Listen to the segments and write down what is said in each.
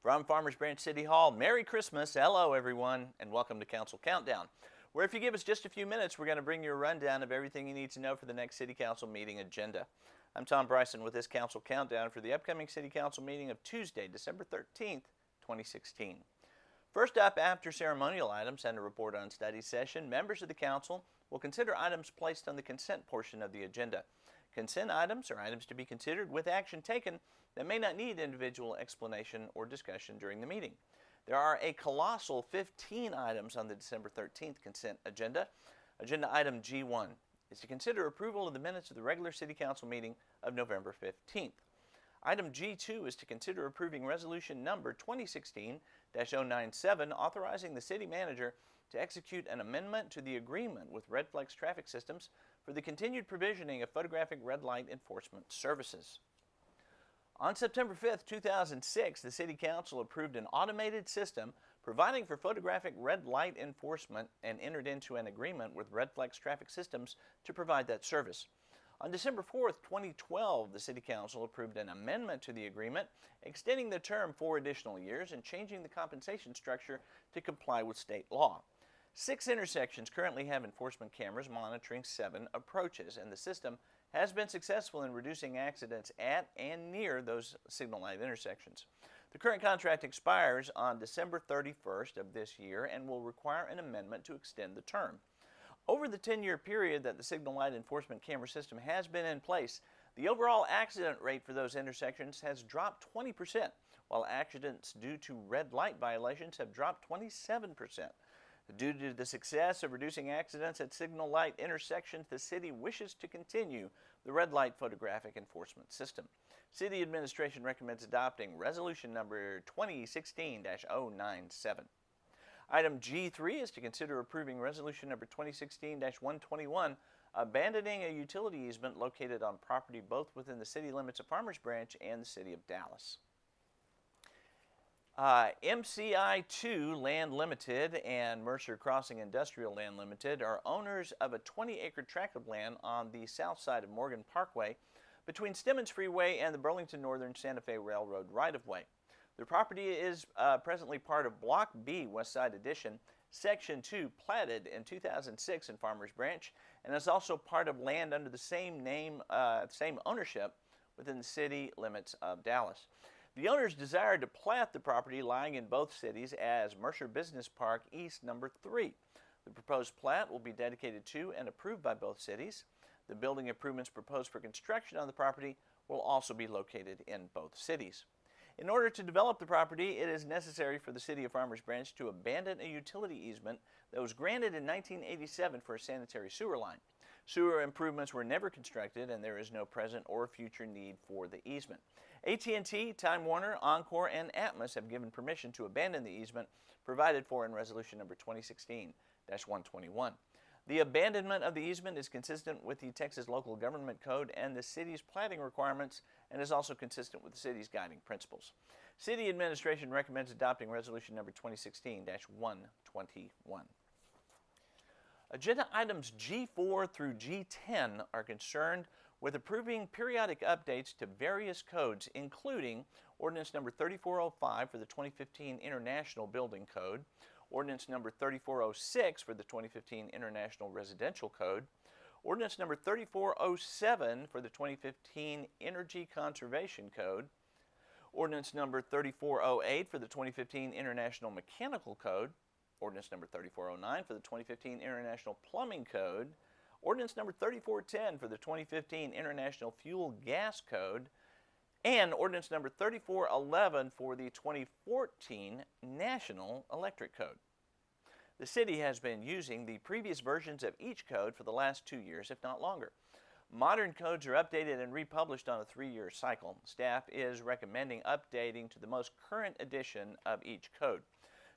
From Farmers Branch City Hall, Merry Christmas, hello everyone, and welcome to Council Countdown, where if you give us just a few minutes, we're going to bring you a rundown of everything you need to know for the next City Council meeting agenda. I'm Tom Bryson with this Council Countdown for the upcoming City Council meeting of Tuesday, December 13th, 2016. First up, after ceremonial items and a report on study session, members of the Council will consider items placed on the consent portion of the agenda. Consent items are items to be considered with action taken that may not need individual explanation or discussion during the meeting. There are a colossal 15 items on the December 13th consent agenda. Agenda item G1 is to consider approval of the minutes of the regular City Council meeting of November 15th. Item G2 is to consider approving resolution number 2016-097, authorizing the City Manager to execute an amendment to the agreement with Redflex Traffic Systems for the continued provisioning of photographic red light enforcement services. On September 5th, 2006, the City Council approved an automated system providing for photographic red light enforcement and entered into an agreement with Redflex Traffic Systems to provide that service. On December 4th, 2012, the City Council approved an amendment to the agreement, extending the term 4 additional years and changing the compensation structure to comply with state law. 6 intersections currently have enforcement cameras monitoring 7 approaches, and the system has been successful in reducing accidents at and near those signal light intersections. The current contract expires on December 31st of this year and will require an amendment to extend the term. Over the 10-year period that the signal light enforcement camera system has been in place, the overall accident rate for those intersections has dropped 20%, while accidents due to red light violations have dropped 27%. Due to the success of reducing accidents at signal light intersections, the City wishes to continue the red light photographic enforcement system. City Administration recommends adopting resolution number 2016-097. Item G3 is to consider approving resolution number 2016-121, abandoning a utility easement located on property both within the city limits of Farmers Branch and the City of Dallas. MCI2 Land Limited and Mercer Crossing Industrial Land Limited are owners of a 20-acre tract of land on the south side of Morgan Parkway between Stemmons Freeway and the Burlington Northern Santa Fe Railroad right-of-way. The property is presently part of Block B West Side Addition, Section 2, platted in 2006 in Farmers Branch, and is also part of land under the same name, same ownership within the city limits of Dallas. The owners desired to plat the property lying in both cities as Mercer Business Park East Number 3. The proposed plat will be dedicated to and approved by both cities. The building improvements proposed for construction on the property will also be located in both cities. In order to develop the property, it is necessary for the City of Farmers Branch to abandon a utility easement that was granted in 1987 for a sanitary sewer line. Sewer improvements were never constructed, and there is no present or future need for the easement. AT&T, Time Warner, Encore, and Atmos have given permission to abandon the easement provided for in resolution number 2016-121. The abandonment of the easement is consistent with the Texas Local Government Code and the city's platting requirements, and is also consistent with the city's guiding principles. City Administration recommends adopting resolution number 2016-121. Agenda items G4 through G10 are concerned with approving periodic updates to various codes, including ordinance number 3405 for the 2015 International Building Code, ordinance number 3406 for the 2015 International Residential Code, ordinance number 3407 for the 2015 Energy Conservation Code, ordinance number 3408 for the 2015 International Mechanical Code, ordinance number 3409 for the 2015 International Plumbing Code, ordinance number 3410 for the 2015 International Fuel Gas Code, and ordinance number 3411 for the 2014 National Electric Code. The City has been using the previous versions of each code for the last 2 years, if not longer. Modern codes are updated and republished on a 3-year cycle. Staff is recommending updating to the most current edition of each code.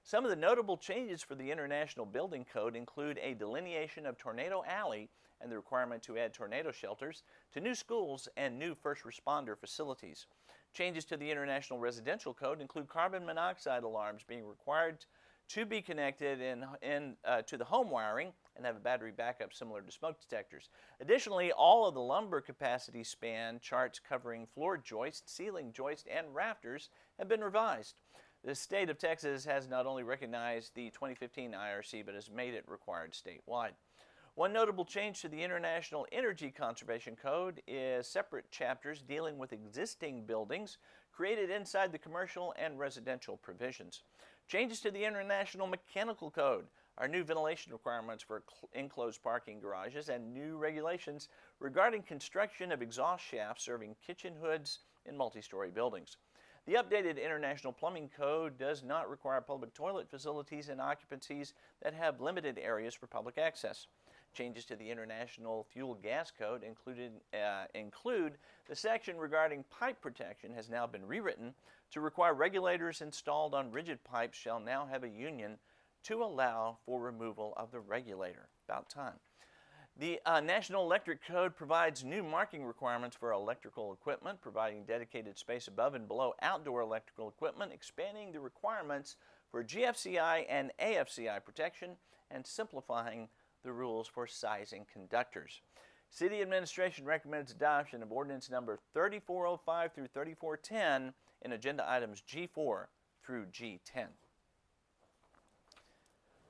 Some of the notable changes for the International Building Code include a delineation of Tornado Alley and the requirement to add tornado shelters to new schools and new first responder facilities. Changes to the International Residential Code include carbon monoxide alarms being required to be connected to the home wiring and have a battery backup similar to smoke detectors. Additionally, all of the lumber capacity span charts covering floor joists, ceiling joists, and rafters have been revised. The state of Texas has not only recognized the 2015 IRC, but has made it required statewide. One notable change to the International Energy Conservation Code is separate chapters dealing with existing buildings created inside the commercial and residential provisions. Changes to the International Mechanical Code are new ventilation requirements for enclosed parking garages and new regulations regarding construction of exhaust shafts serving kitchen hoods in multi-story buildings. The updated International Plumbing Code does not require public toilet facilities and occupancies that have limited areas for public access. Changes to the International Fuel Gas Code include the section regarding pipe protection has now been rewritten to require regulators installed on rigid pipes shall now have a union to allow for removal of the regulator. About time. The National Electric Code provides new marking requirements for electrical equipment, providing dedicated space above and below outdoor electrical equipment, expanding the requirements for GFCI and AFCI protection, and simplifying the rules for sizing conductors. City Administration recommends adoption of ordinance number 3405 through 3410 in agenda items G4 through G10.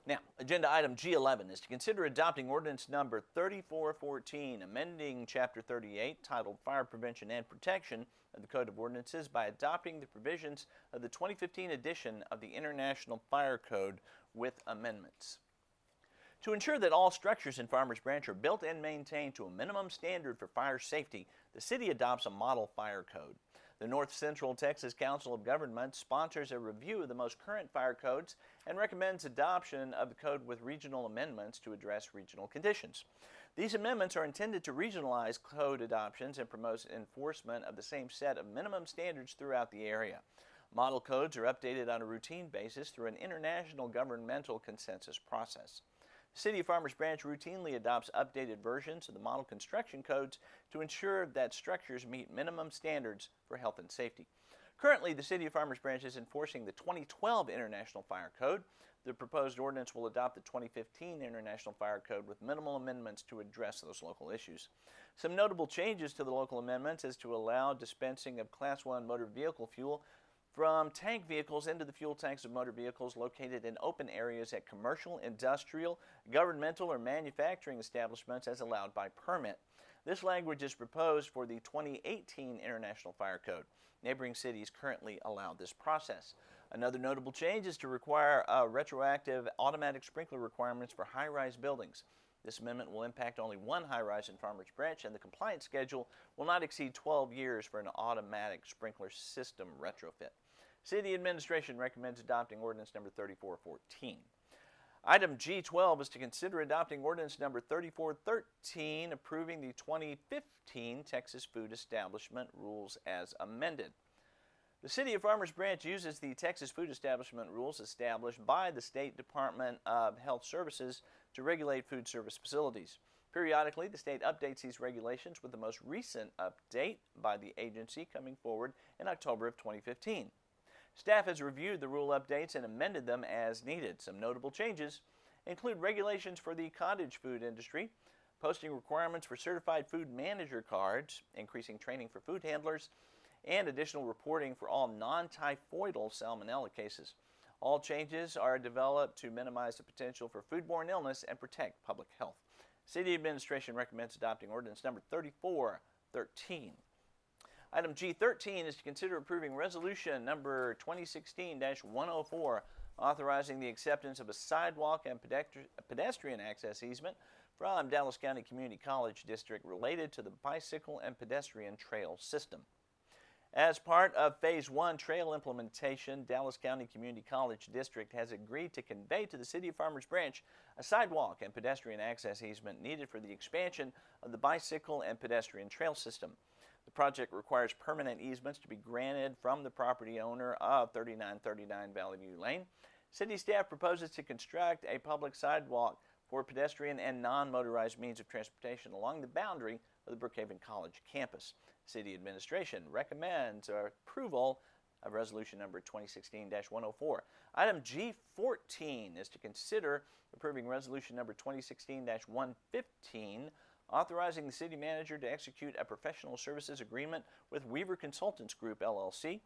Now, agenda item G11 is to consider adopting ordinance number 3414, amending Chapter 38, titled Fire Prevention and Protection of the Code of Ordinances by adopting the provisions of the 2015 edition of the International Fire Code with amendments. To ensure that all structures in Farmers Branch are built and maintained to a minimum standard for fire safety, the city adopts a model fire code. The North Central Texas Council of Governments sponsors a review of the most current fire codes and recommends adoption of the code with regional amendments to address regional conditions. These amendments are intended to regionalize code adoptions and promote enforcement of the same set of minimum standards throughout the area. Model codes are updated on a routine basis through an international governmental consensus process. The City of Farmers Branch routinely adopts updated versions of the model construction codes to ensure that structures meet minimum standards for health and safety. Currently, the City of Farmers Branch is enforcing the 2012 International Fire Code. The proposed ordinance will adopt the 2015 International Fire Code with minimal amendments to address those local issues. Some notable changes to the local amendments is to allow dispensing of Class 1 motor vehicle fuel from tank vehicles into the fuel tanks of motor vehicles located in open areas at commercial, industrial, governmental, or manufacturing establishments as allowed by permit. This language is proposed for the 2018 International Fire Code. Neighboring cities currently allow this process. Another notable change is to require retroactive automatic sprinkler requirements for high-rise buildings. This amendment will impact only one high-rise in Farmers Branch, and the compliance schedule will not exceed 12 years for an automatic sprinkler system retrofit. City Administration recommends adopting ordinance number 3414. Item G12 is to consider adopting ordinance number 3413, approving the 2015 Texas Food Establishment Rules as amended. The City of Farmers Branch uses the Texas Food Establishment Rules established by the State Department of Health Services to regulate food service facilities. Periodically, the state updates these regulations, with the most recent update by the agency coming forward in October of 2015. Staff has reviewed the rule updates and amended them as needed. Some notable changes include regulations for the cottage food industry, posting requirements for certified food manager cards, increasing training for food handlers, and additional reporting for all non-typhoidal salmonella cases. All changes are developed to minimize the potential for foodborne illness and protect public health. City Administration recommends adopting ordinance number 3413. Item G13 is to consider approving resolution number 2016-104, authorizing the acceptance of a sidewalk and pedestrian access easement from Dallas County Community College District related to the bicycle and pedestrian trail system. As part of Phase 1 trail implementation, Dallas County Community College District has agreed to convey to the City of Farmers Branch a sidewalk and pedestrian access easement needed for the expansion of the bicycle and pedestrian trail system. The project requires permanent easements to be granted from the property owner of 3939 Valley View Lane. City staff proposes to construct a public sidewalk for pedestrian and non-motorized means of transportation along the boundary of the Brookhaven College campus. City Administration recommends approval of resolution number 2016-104. Item G14 is to consider approving resolution number 2016-115, authorizing the city manager to execute a professional services agreement with Weaver Consultants Group, LLC,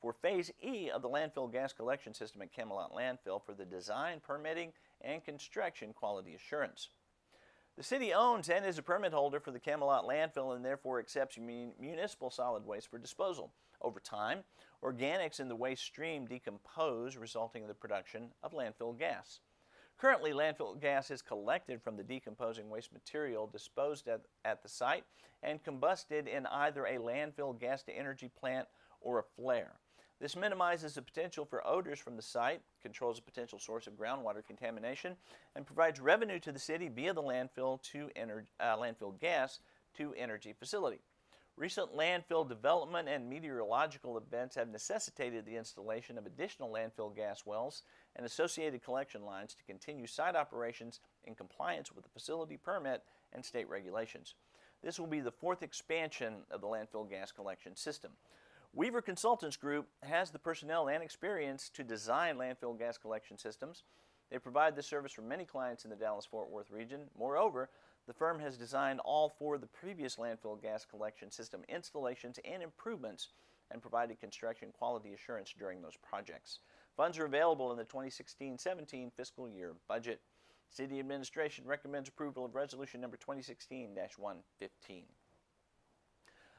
for Phase E of the landfill gas collection system at Camelot Landfill for the design, permitting, and construction quality assurance. The city owns and is a permit holder for the Camelot Landfill and therefore accepts municipal solid waste for disposal. Over time, organics in the waste stream decompose, resulting in the production of landfill gas. Currently, landfill gas is collected from the decomposing waste material disposed at the site and combusted in either a landfill gas-to-energy plant or a flare. This minimizes the potential for odors from the site, controls a potential source of groundwater contamination, and provides revenue to the city via the landfill gas to energy facility. Recent landfill development and meteorological events have necessitated the installation of additional landfill gas wells and associated collection lines to continue site operations in compliance with the facility permit and state regulations. This will be the fourth expansion of the landfill gas collection system. Weaver Consultants Group has the personnel and experience to design landfill gas collection systems. They provide this service for many clients in the Dallas-Fort Worth region. Moreover, the firm has designed all four of the previous landfill gas collection system installations and improvements and provided construction quality assurance during those projects. Funds are available in the 2016-17 fiscal year budget. City Administration recommends approval of Resolution number 2016-115.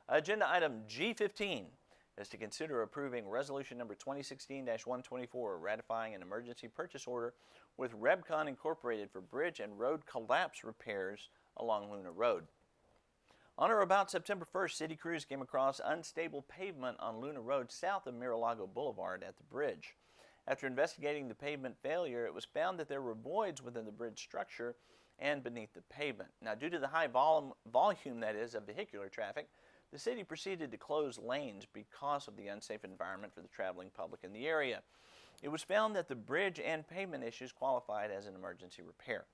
Agenda item G15 is to consider approving Resolution number 2016-124, ratifying an emergency purchase order with Rebcon Incorporated for bridge and road collapse repairs along Luna Road. On or about September 1st, city crews came across unstable pavement on Luna Road south of Mar-a-Lago Boulevard at the bridge. After investigating the pavement failure, it was found that there were voids within the bridge structure and beneath the pavement. Now, due to the high volume of vehicular traffic, the city proceeded to close lanes because of the unsafe environment for the traveling public in the area. It was found that the bridge and pavement issues qualified as an emergency repair.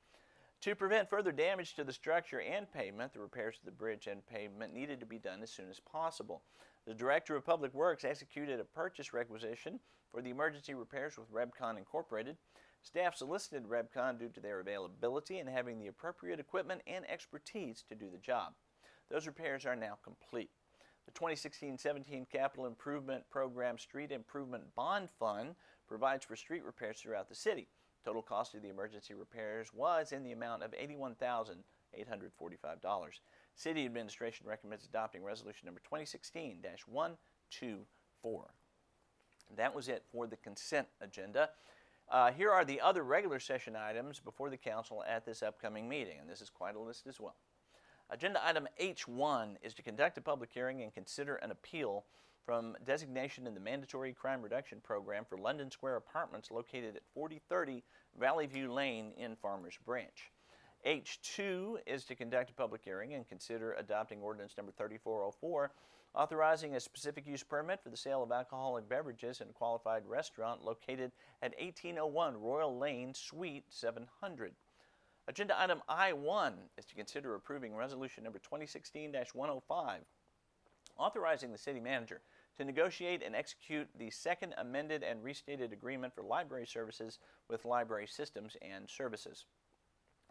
To prevent further damage to the structure and pavement, the repairs to the bridge and pavement needed to be done as soon as possible. The Director of Public Works executed a purchase requisition for the emergency repairs with Rebcon Incorporated. Staff solicited Rebcon due to their availability and having the appropriate equipment and expertise to do the job. Those repairs are now complete. The 2016-17 Capital Improvement Program Street Improvement Bond Fund provides for street repairs throughout the city. Total cost of the emergency repairs was in the amount of $81,845. City Administration recommends adopting Resolution number 2016-124. That was it for the consent agenda. Here are the other regular session items before the council at this upcoming meeting, and this is quite a list as well. Agenda item H1 is to conduct a public hearing and consider an appeal from designation in the Mandatory Crime Reduction Program for London Square Apartments located at 4030 Valley View Lane in Farmers Branch. H2 is to conduct a public hearing and consider adopting ordinance number 3404, authorizing a specific use permit for the sale of alcoholic beverages in a qualified restaurant located at 1801 Royal Lane, Suite 700. Agenda item I1 is to consider approving Resolution number 2016-105, authorizing the city manager to negotiate and execute the second amended and restated agreement for library services with Library Systems and Services.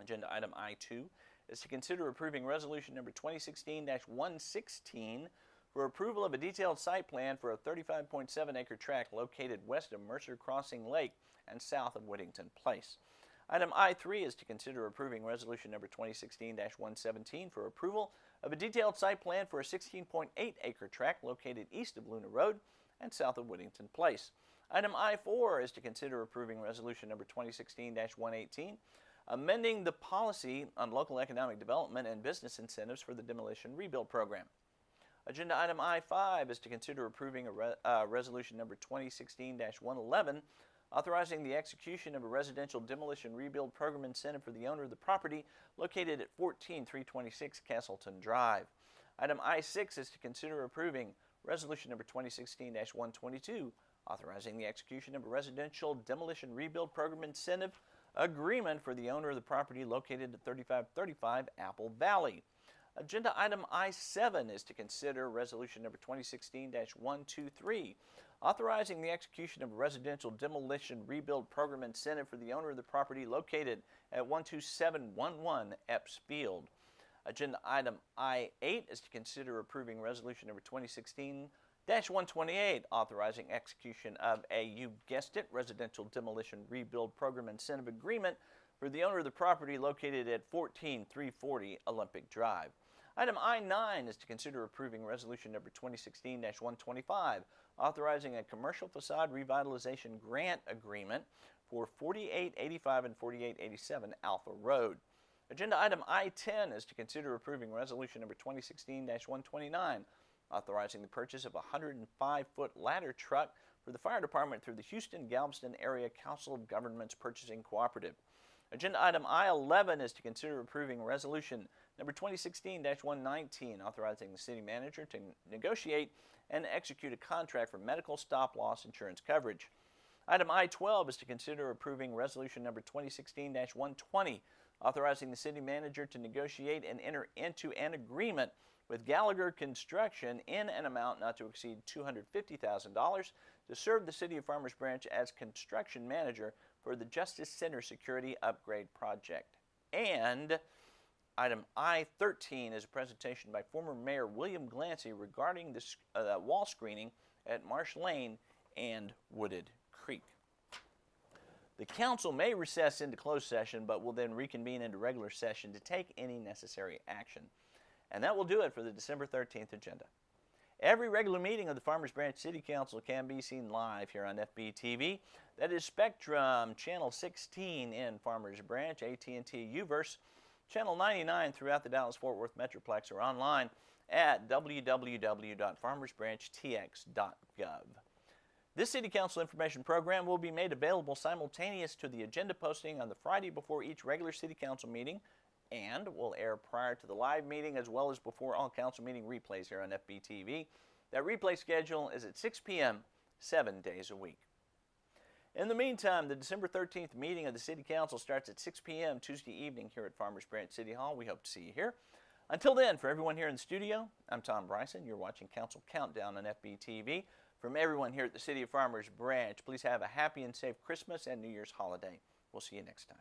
Agenda item I2 is to consider approving Resolution number 2016-116 for approval of a detailed site plan for a 35.7-acre tract located west of Mercer Crossing Lake and south of Whittington Place. Item I3 is to consider approving Resolution number 2016-117 for approval of a detailed site plan for a 16.8-acre tract located east of Luna Road and south of Whittington Place. Item I4 is to consider approving Resolution number 2016-118, amending the policy on local economic development and business incentives for the demolition rebuild program. Agenda item I5 is to consider approving a resolution number 2016-111, authorizing the execution of a residential demolition rebuild program incentive for the owner of the property located at 14326 Castleton Drive. Item I6 is to consider approving resolution number 2016-122, authorizing the execution of a residential demolition rebuild program incentive agreement for the owner of the property located at 3535 Apple Valley. Agenda item I7 is to consider resolution number 2016-123, authorizing the execution of a residential demolition rebuild program incentive for the owner of the property located at 12711 Epps Field. Agenda item I8 is to consider approving resolution number 128, authorizing execution of a, you guessed it, residential demolition rebuild program incentive agreement for the owner of the property located at 14340 Olympic Drive. Item I-9 is to consider approving resolution number 2016-125, authorizing a commercial facade revitalization grant agreement for 4885 and 4887 Alpha Road. Agenda item I-10 is to consider approving resolution number 2016-129, authorizing the purchase of a 105-foot ladder truck for the fire department through the Houston-Galveston Area Council of Governments Purchasing Cooperative. Agenda item I-11 is to consider approving resolution number 2016-119, authorizing the city manager to negotiate and execute a contract for medical stop-loss insurance coverage. Item I-12 is to consider approving resolution number 2016-120, authorizing the city manager to negotiate and enter into an agreement with Gallagher Construction in an amount not to exceed $250,000 to serve the City of Farmers Branch as construction manager for the Justice Center Security Upgrade Project. And item I-13 is a presentation by former Mayor William Glancy regarding the wall screening at Marsh Lane and Wooded Creek. The council may recess into closed session, but will then reconvene into regular session to take any necessary action. And that will do it for the December 13th agenda. Every regular meeting of the Farmers Branch City Council can be seen live here on FBTV. That is Spectrum, Channel 16 in Farmers Branch, AT&T UVerse, Channel 99 throughout the Dallas-Fort Worth Metroplex, or online at www.farmersbranchtx.gov. This City Council information program will be made available simultaneous to the agenda posting on the Friday before each regular City Council meeting, and will air prior to the live meeting as well as before all council meeting replays here on FBTV. That replay schedule is at 6 p.m. 7 days a week. In the meantime, the December 13th meeting of the City Council starts at 6 p.m. Tuesday evening here at Farmers Branch City Hall. We hope to see you here. Until then, for everyone here in the studio, I'm Tom Bryson. You're watching Council Countdown on FBTV. From everyone here at the City of Farmers Branch, please have a happy and safe Christmas and New Year's holiday. We'll see you next time.